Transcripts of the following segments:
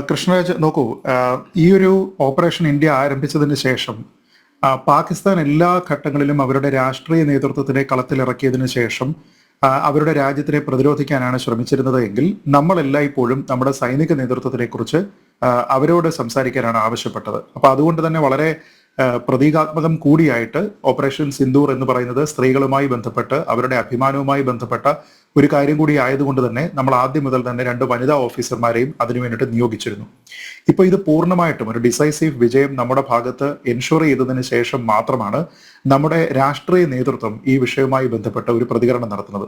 കൃഷ്ണരാജ് നോക്കൂ, ഈ ഒരു ഓപ്പറേഷൻ ഇന്ത്യ ആരംഭിച്ചതിന് ശേഷം പാകിസ്ഥാൻ എല്ലാ ഘട്ടങ്ങളിലും അവരുടെ രാഷ്ട്രീയ നേതൃത്വത്തിനെ കളത്തിലിറക്കിയതിനു ശേഷം അവരുടെ രാജ്യത്തിനെ പ്രതിരോധിക്കാനാണ് ശ്രമിച്ചിരുന്നത് എങ്കിൽ നമ്മളെല്ലായ്പ്പോഴും നമ്മുടെ സൈനിക നേതൃത്വത്തിനെ കുറിച്ച് അവരോട് സംസാരിക്കാനാണ് ആവശ്യപ്പെട്ടത്. അപ്പൊ അതുകൊണ്ട് തന്നെ വളരെ പ്രതീകാത്മകം കൂടിയായിട്ട് ഓപ്പറേഷൻ സിന്ദൂർ എന്ന് പറയുന്നത് സ്ത്രീകളുമായി ബന്ധപ്പെട്ട് അവരുടെ അഭിമാനവുമായി ബന്ധപ്പെട്ട ഒരു കാര്യം കൂടി ആയതുകൊണ്ട് തന്നെ നമ്മൾ ആദ്യം മുതൽ തന്നെ 2 വനിതാ ഓഫീസർമാരെയും അതിനു വേണ്ടിയിട്ട് നിയോഗിച്ചിരുന്നു. ഇപ്പൊ ഇത് പൂർണ്ണമായിട്ടും ഒരു ഡിസൈസീവ് വിജയം നമ്മുടെ ഭാഗത്ത് എൻഷുർ ചെയ്തതിന് ശേഷം മാത്രമാണ് നമ്മുടെ രാഷ്ട്രീയ നേതൃത്വം ഈ വിഷയവുമായി ബന്ധപ്പെട്ട ഒരു പ്രതികരണം നടത്തുന്നത്.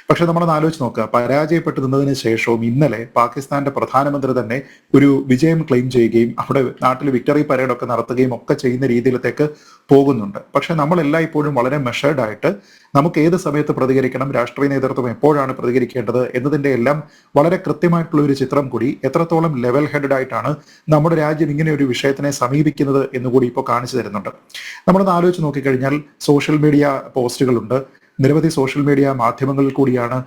പക്ഷെ നമ്മളൊന്ന് ആലോചിച്ച് നോക്കുക, പരാജയപ്പെട്ടു നിന്നതിന് ശേഷവും ഇന്നലെ പാകിസ്ഥാന്റെ പ്രധാനമന്ത്രി തന്നെ ഒരു വിജയം ക്ലെയിം ചെയ്യുകയും അവിടെ നാട്ടിൽ വിക്ടറി പരേഡൊക്കെ നടത്തുകയും ഒക്കെ ചെയ്യുന്ന രീതിയിലത്തേക്ക് പോകുന്നുണ്ട്. പക്ഷെ നമ്മൾ എല്ലായ്പ്പോഴും വളരെ മെഷേർഡ് ആയിട്ട് നമുക്ക് ഏത് സമയത്ത് പ്രതികരിക്കണം, രാഷ്ട്രീയ നേതൃത്വം എപ്പോഴാണ് പ്രതികരിക്കേണ്ടത് എന്നതിന്റെ എല്ലാം വളരെ കൃത്യമായിട്ടുള്ള ഒരു ചിത്രം കൂടി എത്രത്തോളം ലെവൽ ഹെഡഡ് ആയിട്ടാണ് നമ്മുടെ രാജ്യം ഇങ്ങനെ ഒരു വിഷയത്തിനെ സമീപിക്കുന്നത് എന്നുകൂടി ഇപ്പോൾ കാണിച്ചു തരുന്നുണ്ട്. നമ്മളൊന്ന് ആലോചിച്ച് നോക്കിക്കഴിഞ്ഞാൽ സോഷ്യൽ മീഡിയ പോസ്റ്റുകളുണ്ട്, നിരവധി സോഷ്യൽ മീഡിയ മാധ്യമങ്ങളിൽ കൂടിയാണ്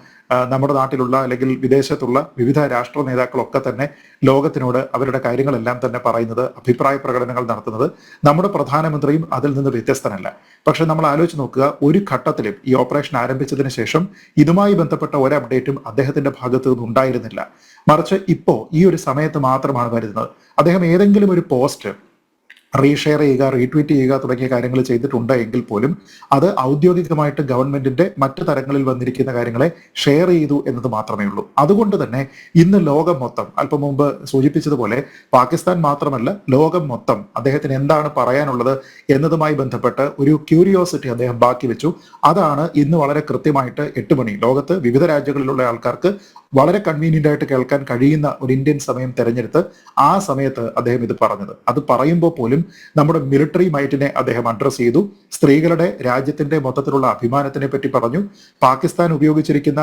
നമ്മുടെ നാട്ടിലുള്ള അല്ലെങ്കിൽ വിദേശത്തുള്ള വിവിധ രാഷ്ട്ര നേതാക്കളൊക്കെ തന്നെ ലോകത്തിനോട് അവരുടെ കാര്യങ്ങളെല്ലാം തന്നെ പറയുന്നത്, അഭിപ്രായ പ്രകടനങ്ങൾ നടത്തുന്നത്. നമ്മുടെ പ്രധാനമന്ത്രിയും അതിൽ നിന്ന് വ്യത്യസ്തനല്ല. പക്ഷെ നമ്മൾ ആലോചിച്ച് നോക്കുക, ഒരു ഘട്ടത്തിലും ഈ ഓപ്പറേഷൻ ആരംഭിച്ചതിന് ശേഷം ഇതുമായി ബന്ധപ്പെട്ട ഒരു അപ്ഡേറ്റും അദ്ദേഹത്തിന്റെ ഭാഗത്തു നിന്ന് ഉണ്ടായിരുന്നില്ല. മറിച്ച് ഇപ്പോ ഈ ഒരു സമയത്ത് മാത്രമാണ് വരുന്നത്. അദ്ദേഹം ഏതെങ്കിലും ഒരു പോസ്റ്റ് റീഷെയർ ചെയ്യുക, റീട്വീറ്റ് ചെയ്യുക തുടങ്ങിയ കാര്യങ്ങൾ ചെയ്തിട്ടുണ്ട് എങ്കിൽ പോലും അത് ഔദ്യോഗികമായിട്ട് ഗവൺമെന്റിന്റെ മറ്റു തരങ്ങളിൽ വന്നിരിക്കുന്ന കാര്യങ്ങളെ ഷെയർ ചെയ്തു എന്നത് മാത്രമേ ഉള്ളൂ. അതുകൊണ്ട് തന്നെ ഇന്ന് ലോകം മൊത്തം, അല്പം മുമ്പ് സൂചിപ്പിച്ചതുപോലെ പാകിസ്ഥാൻ മാത്രമല്ല ലോകം മൊത്തം അദ്ദേഹത്തിന് എന്താണ് പറയാനുള്ളത് എന്നതുമായി ബന്ധപ്പെട്ട് ഒരു ക്യൂരിയോസിറ്റി അദ്ദേഹം ബാക്കി വെച്ചു. അതാണ് ഇന്ന് വളരെ കൃത്യമായിട്ട് 8 മണി ലോകത്ത് വിവിധ രാജ്യങ്ങളിലുള്ള ആൾക്കാർക്ക് വളരെ കൺവീനിയന്റ് ആയിട്ട് കേൾക്കാൻ കഴിയുന്ന ഒരു ഇന്ത്യൻ സമയം തെരഞ്ഞെടുത്ത് ആ സമയത്ത് അദ്ദേഹം ഇത് പറഞ്ഞത്. അത് പറയുമ്പോൾ പോലും നമ്മുടെ മിലിറ്ററി മൈറ്റിനെ അദ്ദേഹം അഡ്രസ് ചെയ്തു. സ്ത്രീകളുടെ രാജ്യത്തിന്റെ മൊത്തത്തിലുള്ള അഭിമാനത്തിനെ പറ്റി പറഞ്ഞു. പാകിസ്ഥാൻ ഉപയോഗിച്ചിരിക്കുന്ന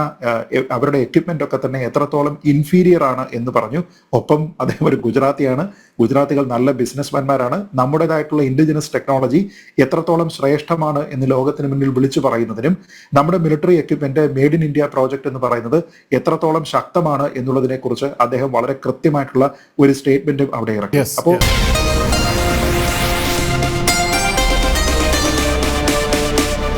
അവരുടെ എക്യുപ്മെന്റ് ഒക്കെ തന്നെ എത്രത്തോളം ഇൻഫീരിയർ ആണ് എന്ന് പറഞ്ഞു. ഒപ്പം അദ്ദേഹം ഒരു ഗുജറാത്തിയാണ്. ഗുജറാത്തികൾ നല്ല ബിസിനസ്മാൻമാരാണ്. നമ്മുടേതായിട്ടുള്ള ഇൻഡിജിനസ് ടെക്നോളജി എത്രത്തോളം ശ്രേഷ്ഠമാണ് എന്ന് ലോകത്തിന് മുന്നിൽ വിളിച്ചു പറയുന്നതിനും നമ്മുടെ military equipment made in India project എന്ന് പറയുന്നത് എത്രത്തോളം ശക്തമാണ് എന്നുള്ളതിനെ കുറിച്ച് അദ്ദേഹം വളരെ കൃത്യമായിട്ടുള്ള ഒരു സ്റ്റേറ്റ്മെന്റും അവിടെ ഇറക്കി. അപ്പോൾ